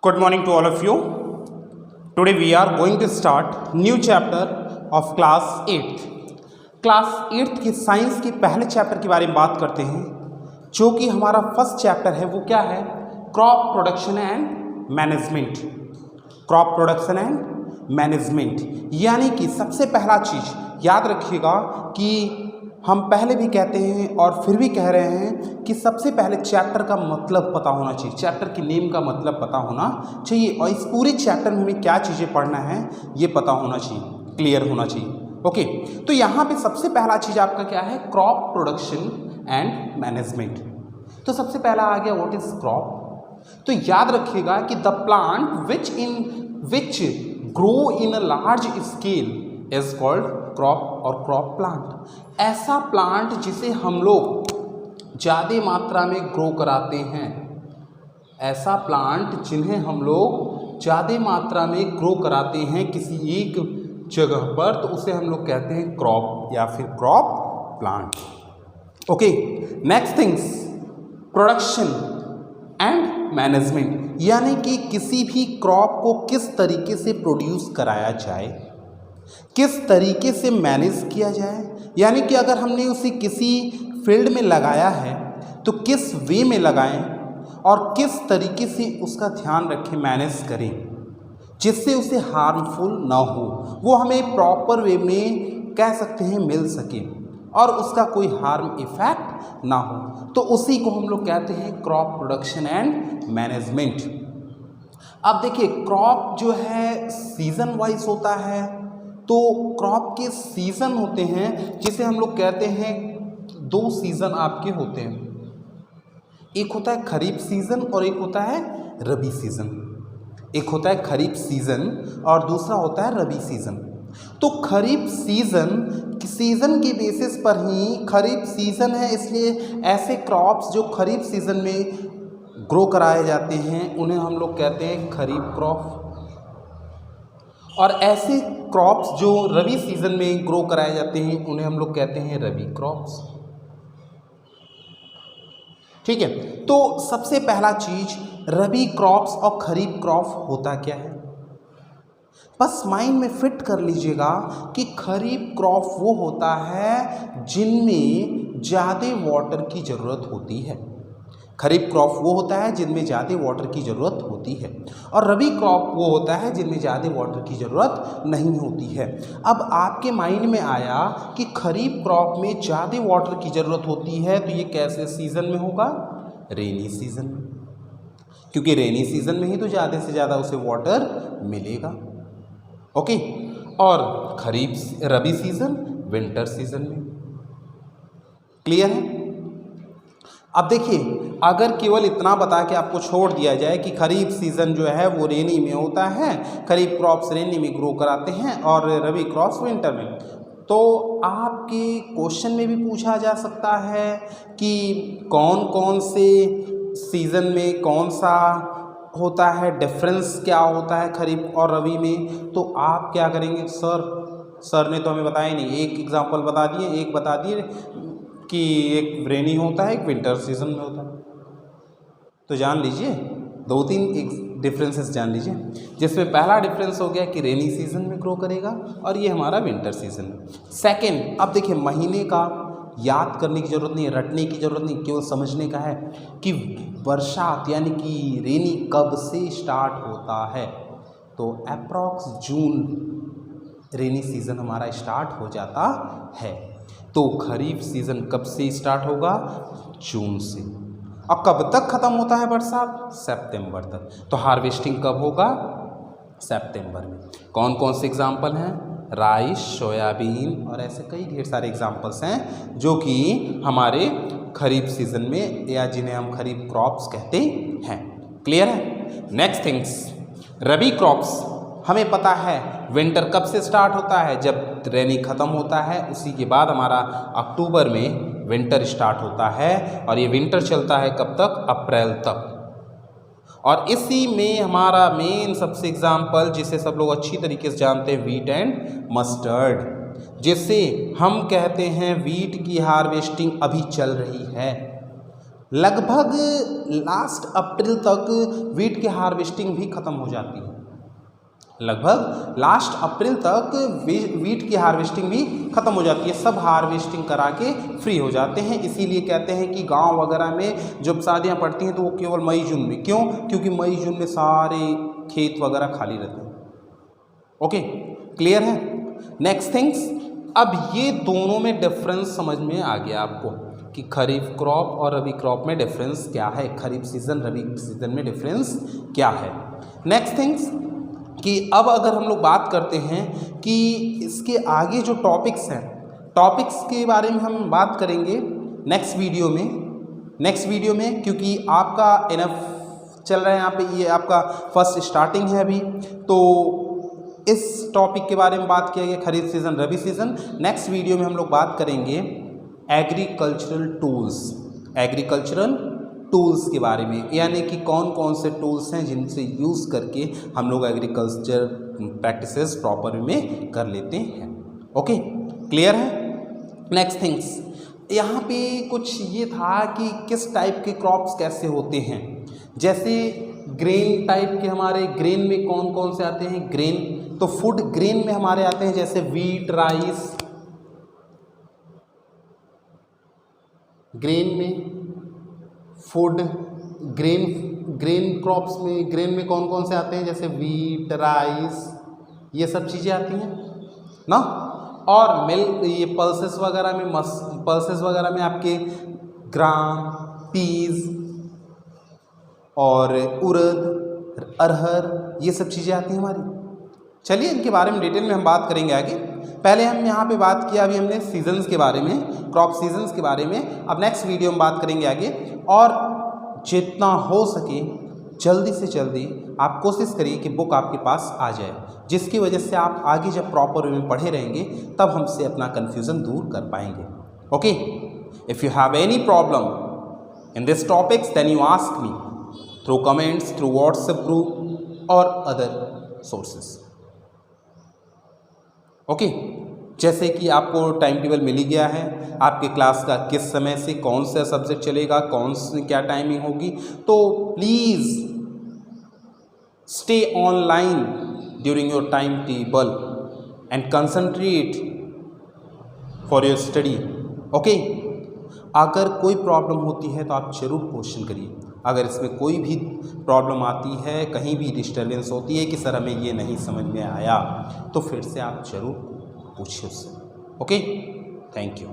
Good morning to all of you. Today we are going to start new chapter of class 8th. Class 8th की science के पहले chapter के बारे में बात करते हैं, जो कि हमारा फर्स्ट चैप्टर है। वो क्या है? Crop production and management. Crop production and management यानी कि सबसे पहला चीज़ याद रखिएगा कि हम पहले भी कहते हैं और फिर भी कह रहे हैं कि सबसे पहले चैप्टर का मतलब पता होना चाहिए, चैप्टर के नेम का मतलब पता होना चाहिए और इस पूरे चैप्टर में हमें क्या चीज़ें पढ़ना है ये पता होना चाहिए, क्लियर होना चाहिए। ओके, तो यहाँ पे सबसे पहला चीज़ आपका क्या है? Crop production and management. तो सबसे पहला आ गया व्हाट इज क्रॉप। तो याद रखिएगा कि the plant which grow in a large scale is called crop और क्रॉप प्लांट। ऐसा प्लांट जिसे हम लोग ज़्यादा मात्रा में ग्रो कराते हैं, ऐसा प्लांट जिन्हें हम लोग ज़्यादा मात्रा में ग्रो कराते हैं किसी एक जगह पर, तो उसे हम लोग कहते हैं क्रॉप या फिर crop plant. Okay, next things, production and management यानी कि किसी भी क्रॉप को किस तरीके से प्रोड्यूस कराया जाए, किस तरीके से मैनेज किया जाए, यानी कि अगर हमने उसे किसी फील्ड में लगाया है तो किस वे में लगाएं और किस तरीके से उसका ध्यान रखें, मैनेज करें, जिससे उसे हार्मफुल ना हो, वो हमें प्रॉपर वे में कह सकते हैं मिल सके और उसका कोई हार्म इफेक्ट ना हो, तो उसी को हम लोग कहते हैं क्रॉप प्रोडक्शन एंड मैनेजमेंट। अब देखिए, क्रॉप जो है सीजन वाइज होता है, तो क्रॉप के सीज़न होते हैं जिसे हम लोग कहते हैं, दो सीज़न आपके होते हैं, एक होता है खरीफ सीज़न और एक होता है रबी सीज़न। एक होता है खरीफ सीज़न और दूसरा होता है रबी सीज़न। तो खरीफ सीज़न के बेसिस पर ही खरीफ सीज़न है, इसलिए ऐसे क्रॉप्स जो खरीफ सीज़न में ग्रो कराए जाते हैं उन्हें हम लोग कहते हैं खरीफ क्रॉप, और ऐसे क्रॉप्स जो रबी सीजन में ग्रो कराए जाते हैं उन्हें हम लोग कहते हैं रबी क्रॉप्स। ठीक है, तो सबसे पहला चीज रबी क्रॉप्स और खरीफ क्रॉप होता क्या है, बस माइंड में फिट कर लीजिएगा कि खरीफ क्रॉप वो होता है जिनमें ज़्यादा वाटर की ज़रूरत होती है। खरीफ क्रॉप वो होता है जिनमें ज़्यादा वाटर की ज़रूरत होती है, और रबी क्रॉप वो होता है जिनमें ज़्यादा वाटर की ज़रूरत नहीं होती है। अब आपके माइंड में आया कि खरीफ क्रॉप में ज़्यादा वाटर की ज़रूरत होती है, तो ये कैसे सीज़न में होगा? रेनी सीज़न में, क्योंकि रेनी सीज़न में ही तो ज़्यादा से ज़्यादा उसे वाटर मिलेगा। ओके, और रबी सीज़न विंटर सीज़न में। क्लियर है? अब देखिए, अगर केवल इतना बता के आपको छोड़ दिया जाए कि खरीफ सीज़न जो है वो रेनी में होता है, खरीफ क्रॉप्स रेनी में ग्रो कराते हैं और रबी क्रॉप्स विंटर में, तो आपके क्वेश्चन में भी पूछा जा सकता है कि कौन कौन से सीज़न में कौन सा होता है, डिफरेंस क्या होता है खरीफ और रबी में। तो आप क्या करेंगे, सर ने तो हमें बताया ही नहीं, एक एग्जाम्पल बता दिए, एक बता दिए कि एक रेनी होता है, एक विंटर सीजन में होता है। तो जान लीजिए, दो तीन डिफरेंसेस जान लीजिए, जिसमें पहला डिफरेंस हो गया कि रेनी सीजन में ग्रो करेगा और ये हमारा विंटर सीजन में। सेकंड, अब देखिए, महीने का याद करने की ज़रूरत नहीं है, रटने की ज़रूरत नहीं, केवल समझने का है कि बरसात यानी कि रेनी कब से स्टार्ट होता है। तो अप्रॉक्स जून रेनी सीजन हमारा स्टार्ट हो जाता है। तो खरीफ सीज़न कब से स्टार्ट होगा? जून से। और कब तक ख़त्म होता है बरसात? सितंबर तक। तो हार्वेस्टिंग कब होगा? सितंबर में। कौन कौन से एग्जाम्पल हैं? राइस, सोयाबीन और ऐसे कई ढेर सारे एग्जाम्पल्स हैं जो कि हमारे खरीफ सीज़न में, या जिन्हें हम खरीफ क्रॉप्स कहते हैं। क्लियर है? नेक्स्ट थिंग्स, रबी क्रॉप्स हमें पता है विंटर कब से स्टार्ट होता है? जब रेनी ख़त्म होता है, उसी के बाद हमारा अक्टूबर में विंटर स्टार्ट होता है, और ये विंटर चलता है कब तक? अप्रैल तक। और इसी में हमारा मेन सबसे एग्जाम्पल, जिसे सब लोग अच्छी तरीके से जानते हैं, वीट एंड मस्टर्ड, जिससे हम कहते हैं वीट की हार्वेस्टिंग अभी चल रही है। लगभग लास्ट अप्रैल तक वीट की हार्वेस्टिंग भी ख़त्म हो जाती है। लगभग लास्ट अप्रैल तक वीट की हार्वेस्टिंग भी ख़त्म हो जाती है। सब हार्वेस्टिंग करा के फ्री हो जाते हैं। इसीलिए कहते हैं कि गांव वगैरह में जब शादियां पड़ती हैं तो वो केवल मई जून में। क्यों? क्योंकि मई जून में सारे खेत वगैरह खाली रहते हैं। ओके, क्लियर है? नेक्स्ट थिंग्स, अब ये दोनों में डिफरेंस समझ में आ गया आपको कि खरीफ क्रॉप और रबी क्रॉप में डिफरेंस क्या है, खरीफ सीज़न रबी सीज़न में डिफरेंस क्या है। नेक्स्ट थिंग्स कि अब अगर हम लोग बात करते हैं कि इसके आगे जो टॉपिक्स हैं, टॉपिक्स के बारे में हम बात करेंगे नेक्स्ट वीडियो में क्योंकि आपका इनफ चल रहा है यहाँ पे, ये आपका फर्स्ट स्टार्टिंग है अभी। तो इस टॉपिक के बारे में बात किया गया खरीफ सीज़न रबी सीज़न। नेक्स्ट वीडियो में हम लोग बात करेंगे एग्रीकल्चरल टूल्स के बारे में, यानी कि कौन कौन से टूल्स हैं जिनसे यूज़ करके हम लोग एग्रीकल्चर प्रैक्टिसेस प्रॉपर में कर लेते हैं। ओके, क्लियर है? नेक्स्ट थिंग्स, यहाँ पे कुछ ये था कि किस टाइप के क्रॉप्स कैसे होते हैं। जैसे ग्रेन टाइप के, हमारे ग्रेन में कौन कौन से आते हैं? ग्रेन, तो फूड ग्रेन में हमारे आते हैं जैसे वीट, राइस। ग्रेन में फूड ग्रेन क्रॉप्स में, ग्रेन में कौन कौन से आते हैं? जैसे वीट, राइस, ये सब चीज़ें आती हैं ना। और मिल्क, ये पल्सेस वगैरह में आपके ग्राम, पीज और उड़द, अरहर, ये सब चीज़ें आती हैं हमारी। चलिए इनके बारे में डिटेल में हम बात करेंगे आगे। पहले हम यहाँ पे बात किया अभी हमने सीजन्स के बारे में, क्रॉप सीजन्स के बारे में। अब नेक्स्ट वीडियो में बात करेंगे आगे। और जितना हो सके जल्दी से जल्दी आप कोशिश करिए कि बुक आपके पास आ जाए, जिसकी वजह से आप आगे जब प्रॉपर वे में पढ़े रहेंगे तब हमसे अपना कन्फ्यूज़न दूर कर पाएंगे। Okay, if you have any problem in this topics then you ask me through comments, through WhatsApp group और अदर सोर्सेस। ओके, जैसे कि आपको टाइम टेबल मिल ही गया है आपके क्लास का, किस समय से कौन सा सब्जेक्ट चलेगा, कौन सी क्या टाइमिंग होगी। तो please stay online during your time table and concentrate for your study. Okay, अगर कोई प्रॉब्लम होती है तो आप जरूर क्वेश्चन करिए। अगर इसमें कोई भी प्रॉब्लम आती है, कहीं भी डिस्टर्बेंस होती है कि सर हमें ये नहीं समझ में आया, तो फिर से आप ज़रूर पूछिए उससे। Okay, thank you.